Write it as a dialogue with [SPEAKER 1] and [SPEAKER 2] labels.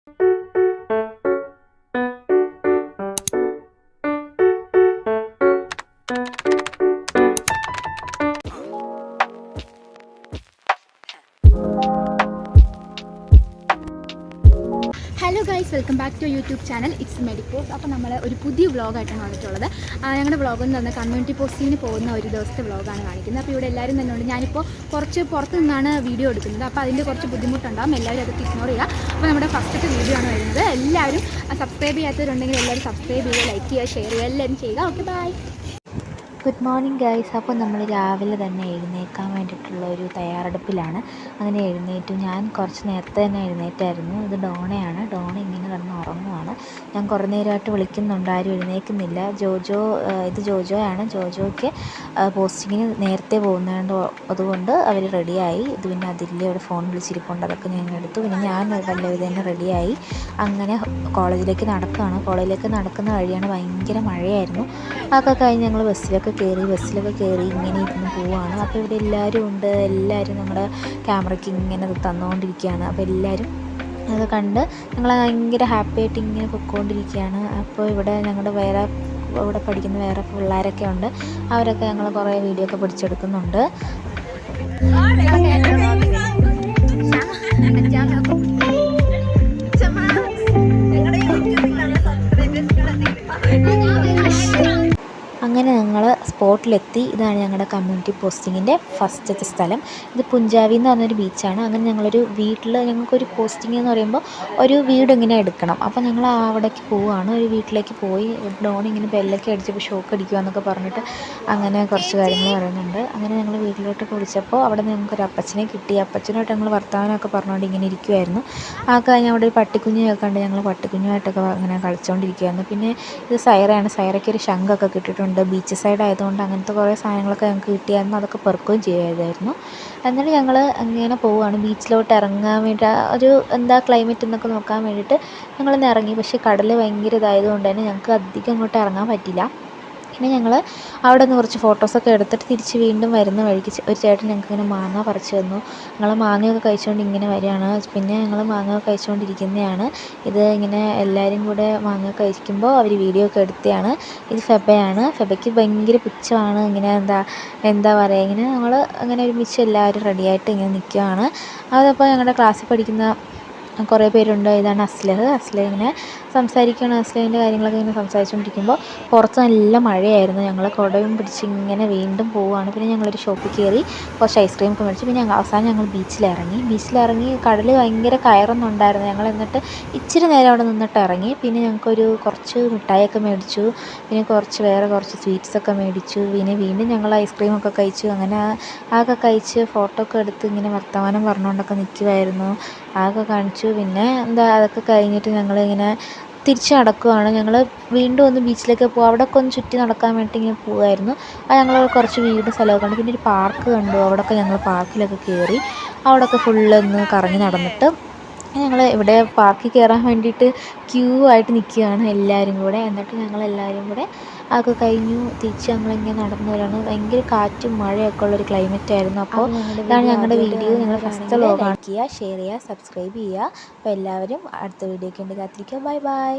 [SPEAKER 1] Hello guys, welcome back to YouTube channel it's medicos. അപ്പോൾ നമ്മൾ ഒരു പുതിയ വ്ളോഗായിട്ടാണ് വന്നിട്ടുള്ളത്. ഞങ്ങളുടെ വ്ളോഗ് എന്ന് പറഞ്ഞാൽ കമ്മ്യൂണിറ്റി പോസ്റ്റിങ്ങിന് പോകുന്ന ഒരു ദിവസത്തെ വ്ളോഗാണ് കാണിക്കുന്നത്. അപ്പോൾ ഇവിടെ എല്ലാവരും തന്നെ ഉണ്ട്. ഞാനിപ്പോൾ കുറച്ച് പുറത്ത് നിന്നാണ് വീഡിയോ എടുക്കുന്നത്. അപ്പോൾ അതിൻ്റെ കുറച്ച് ബുദ്ധിമുട്ടുണ്ടാകും. എല്ലാവരും അതൊക്കെ ഇഗ്നോർ ചെയ്യുക. അപ്പോൾ നമ്മുടെ ഫസ്റ്റത്തെ വീഡിയോ ആണ് വരുന്നത്. എല്ലാവരും സബ്സ്ക്രൈബ് ചെയ്യാത്തവരുണ്ടെങ്കിൽ എല്ലാവരും സബ്സ്ക്രൈബ് ചെയ്യുക, ലൈക്ക് ചെയ്യുക, ഷെയർ ചെയ്യുക, എല്ലാവരും ചെയ്യുക. Okay, bye.
[SPEAKER 2] Good morning guys. അപ്പോൾ നമ്മൾ രാവിലെ തന്നെ എഴുന്നേൽക്കാൻ വേണ്ടിയിട്ടുള്ള ഒരു തയ്യാറെടുപ്പിലാണ്. അങ്ങനെ എഴുന്നേറ്റു. ഞാൻ കുറച്ച് നേരത്തെ തന്നെ എഴുന്നേറ്റായിരുന്നു. ഇത് ഡോണയാണ്. ഡോണ ഇങ്ങനെ കിടന്ന് ഉറങ്ങുവാണ്. ഞാൻ കുറേ നേരമായിട്ട് വിളിക്കുന്നുണ്ട്, ആരും എഴുന്നേൽക്കുന്നില്ല. ഇത് ജോജോയാണ്. ജോജോയ്ക്ക് പോസ്റ്റിങ്ങിന് നേരത്തെ പോകുന്നതുകൊണ്ട് അതുകൊണ്ട് അവർ റെഡിയായി. ഇത് പിന്നെ അതില്ലേ അവിടെ ഫോൺ വിളിച്ചിരിപ്പുണ്ട്, അതൊക്കെ ഞാൻ എടുത്തു. പിന്നെ ഞാൻ വല്ലവരും തന്നെ റെഡിയായി. അങ്ങനെ കോളേജിലേക്ക് നടക്കുകയാണ്. കോളേജിലേക്ക് നടക്കുന്ന വഴിയാണ് ഭയങ്കര മഴയായിരുന്നു. അതൊക്കെ കഴിഞ്ഞ് ഞങ്ങൾ ബസ്സിലൊക്കെ കയറി ഇങ്ങനെ ഇരുന്ന് പോവുകയാണ്. അപ്പോൾ ഇവിടെ എല്ലാവരും ഉണ്ട്. എല്ലാവരും നമ്മുടെ ക്യാമറയ്ക്ക് ഇങ്ങനെ തന്നുകൊണ്ടിരിക്കുകയാണ്. അപ്പോൾ എല്ലാവരും അത് കണ്ട് ഞങ്ങൾ ഭയങ്കര ഹാപ്പി ആയിട്ട് ഇങ്ങനെ പൊയ്ക്കൊണ്ടിരിക്കുകയാണ്. അപ്പോൾ ഇവിടെ ഞങ്ങളുടെ ഇവിടെ പഠിക്കുന്ന വേറെ പിള്ളേരൊക്കെ ഉണ്ട്. അവരൊക്കെ ഞങ്ങൾ കുറേ വീഡിയോ ഒക്കെ പിടിച്ചെടുക്കുന്നുണ്ട്. അങ്ങനെ ഞങ്ങൾ സ്പോട്ടിലെത്തി. ഇതാണ് ഞങ്ങളുടെ കമ്മ്യൂണിറ്റി പോസ്റ്റിങ്ങിൻ്റെ ഫസ്റ്റത്തെ സ്ഥലം. ഇത് പുഞ്ചാവി എന്ന് പറഞ്ഞൊരു ബീച്ചാണ്. അങ്ങനെ ഞങ്ങളൊരു ഞങ്ങൾക്കൊരു പോസ്റ്റിംഗ് എന്ന് പറയുമ്പോൾ ഒരു വീട് ഇങ്ങനെ എടുക്കണം. അപ്പോൾ ഞങ്ങൾ അവിടേക്ക് പോവുകയാണ്. ഒരു വീട്ടിലേക്ക് പോയി. ഡോൺ ഇങ്ങനെ ബെല്ലൊക്കെ അടിച്ചപ്പോൾ ഷോക്ക് അടിക്കുക എന്നൊക്കെ പറഞ്ഞിട്ട് അങ്ങനെ കുറച്ച് കാര്യങ്ങൾ പറയുന്നുണ്ട്. അങ്ങനെ ഞങ്ങൾ വീട്ടിലോട്ടൊക്കെ വിളിച്ചപ്പോൾ അവിടെ ഞങ്ങൾക്കൊരു അപ്പച്ചനെ കിട്ടി. അപ്പച്ചനായിട്ട് ഞങ്ങൾ വർത്തമാനമൊക്കെ പറഞ്ഞുകൊണ്ട് ഇങ്ങനെ ഇരിക്കുമായിരുന്നു. ആ കഴിഞ്ഞ് അവിടെ ഒരു പട്ടിക്കുഞ്ഞൊക്കെ കണ്ട് ഞങ്ങൾ പട്ടിക്കുഞ്ഞുമായിട്ടൊക്കെ അങ്ങനെ കളിച്ചുകൊണ്ടിരിക്കുകയായിരുന്നു. പിന്നെ ഇത് സൈറയാണ്. സൈറയ്ക്ക് ഒരു ശംഖൊക്കെ കിട്ടിയിട്ടുണ്ട്. ബീച്ച് സൈഡ് ആയതുകൊണ്ട് അങ്ങനത്തെ കുറേ സാധനങ്ങളൊക്കെ ഞങ്ങൾക്ക് കിട്ടിയായിരുന്നു. അതൊക്കെ പെറുക്കുകയും ചെയ്യുമായിരുന്നു. എന്നിട്ട് ഞങ്ങൾ അങ്ങനെ പോവുകയാണ്. ബീച്ചിലോട്ട് ഇറങ്ങാൻ വേണ്ടി ഒരു ക്ലൈമറ്റ് എന്നൊക്കെ നോക്കാൻ വേണ്ടിയിട്ട് ഞങ്ങളൊന്ന് ഇറങ്ങി. പക്ഷേ കടൽ ഭയങ്കര ഇതായതുകൊണ്ട് തന്നെ ഞങ്ങൾക്ക് അധികം അങ്ങോട്ട് ഇറങ്ങാൻ പറ്റില്ല. പിന്നെ ഞങ്ങൾ അവിടെ നിന്ന് കുറച്ച് ഫോട്ടോസൊക്കെ എടുത്തിട്ട് തിരിച്ച് വീണ്ടും വരുന്ന വഴിക്ക് ഒരു ചേട്ടൻ ഞങ്ങൾക്ക് ഇങ്ങനെ മാങ്ങ പറിച്ച് തന്നു. ഞങ്ങൾ മാങ്ങയൊക്കെ കഴിച്ചുകൊണ്ട് ഇങ്ങനെ വരികയാണ്. പിന്നെ ഞങ്ങൾ മാങ്ങ കഴിച്ചുകൊണ്ടിരിക്കുന്നതാണ്. ഇത് ഇങ്ങനെ എല്ലാവരും കൂടെ മാങ്ങ കഴിക്കുമ്പോൾ അവർ വീഡിയോ ഒക്കെ എടുത്തതാണ്. ഇത് ഫെബയാണ്. ഫെബയ്ക്ക് ഭയങ്കര പുച്ഛമാണ്. ഇങ്ങനെ എന്താ പറയുക, ഇങ്ങനെ ഞങ്ങൾ അങ്ങനെ ഒരുമിച്ച് എല്ലാവരും റെഡിയായിട്ട് ഇങ്ങനെ നിൽക്കുകയാണ്. അതപ്പോൾ ഞങ്ങളുടെ ക്ലാസ്സിൽ പഠിക്കുന്ന കുറേ പേരുണ്ട്. ഇതാണ് അസ്ലഹ് ഇങ്ങനെ സംസാരിക്കുകയാണ്. അസ്ലഹിൻ്റെ കാര്യങ്ങളൊക്കെ ഇങ്ങനെ സംസാരിച്ചുകൊണ്ടിരിക്കുമ്പോൾ പുറത്ത് നല്ല മഴയായിരുന്നു. ഞങ്ങൾ കുടയും പിടിച്ച് ഇങ്ങനെ വീണ്ടും പോവുകയാണ്. പിന്നെ ഞങ്ങളൊരു ഷോപ്പിൽ കയറി കുറച്ച് ഐസ്ക്രീമൊക്കെ മേടിച്ചു. പിന്നെ അവസാനം ഞങ്ങൾ ബീച്ചിലിറങ്ങി. കടൽ ഭയങ്കര കയറുന്നുണ്ടായിരുന്നു. ഞങ്ങൾ എന്നിട്ട് ഇച്ചിരി നേരം അവിടെ നിന്നിട്ട് ഇറങ്ങി. പിന്നെ ഞങ്ങൾക്കൊരു കുറച്ച് മിഠായിയൊക്കെ മേടിച്ചു. പിന്നെ വേറെ കുറച്ച് സ്വീറ്റ്സൊക്കെ മേടിച്ചു. പിന്നെ വീണ്ടും ഞങ്ങൾ ഐസ്ക്രീമൊക്കെ കഴിച്ചു. അങ്ങനെ അതൊക്കെ കഴിച്ച് ഫോട്ടോ ഒക്കെ എടുത്ത് ഇങ്ങനെ വർത്തമാനം പറഞ്ഞുകൊണ്ടൊക്കെ നിൽക്കുമായിരുന്നു. അതൊക്കെ കാണിച്ചു. പിന്നെ അതൊക്കെ കഴിഞ്ഞിട്ട് ഞങ്ങളിങ്ങനെ തിരിച്ച് നടക്കുകയാണ്. ഞങ്ങൾ വീണ്ടും ഒന്ന് ബീച്ചിലേക്ക് പോകും. അവിടെയൊക്കെ ഒന്ന് ചുറ്റി നടക്കാൻ വേണ്ടി ഇങ്ങനെ പോകുമായിരുന്നു. അത് ഞങ്ങൾ കുറച്ച് വീട് സ്ഥലമൊക്കെ കണ്ടു. പിന്നെ ഒരു പാർക്ക് കണ്ടു. അവിടെയൊക്കെ ഞങ്ങൾ പാർക്കിലൊക്കെ കയറി. അവിടെയൊക്കെ ഫുള്ളൊന്ന് കറങ്ങി നടന്നിട്ട് ഞങ്ങൾ ഇവിടെ പാർക്കിൽ കയറാൻ വേണ്ടിയിട്ട് ക്യൂ ആയിട്ട് നിൽക്കുകയാണ് എല്ലാവരും കൂടെ. എന്നിട്ട് ഞങ്ങളെല്ലാവരും കൂടെ അതൊക്കെ കഴിഞ്ഞു തിരിച്ച് ഞങ്ങളിങ്ങനെ നടന്നു വരികയാണ്. ഭയങ്കര കാറ്റും മഴയൊക്കെ ഉള്ളൊരു ക്ലൈമറ്റ് ആയിരുന്നു. അപ്പോൾ ഇതാണ് ഞങ്ങളുടെ വീഡിയോ. ഞങ്ങൾ ഫസ്റ്റ് വ്ളോഗ് ലൈക്ക് ചെയ്യുക, ഷെയർ ചെയ്യുക, സബ്സ്ക്രൈബ് ചെയ്യുക. അപ്പോൾ എല്ലാവരും അടുത്ത വീഡിയോയ്ക്ക് വേണ്ടി കാത്തിരിക്കുക. Bye bye.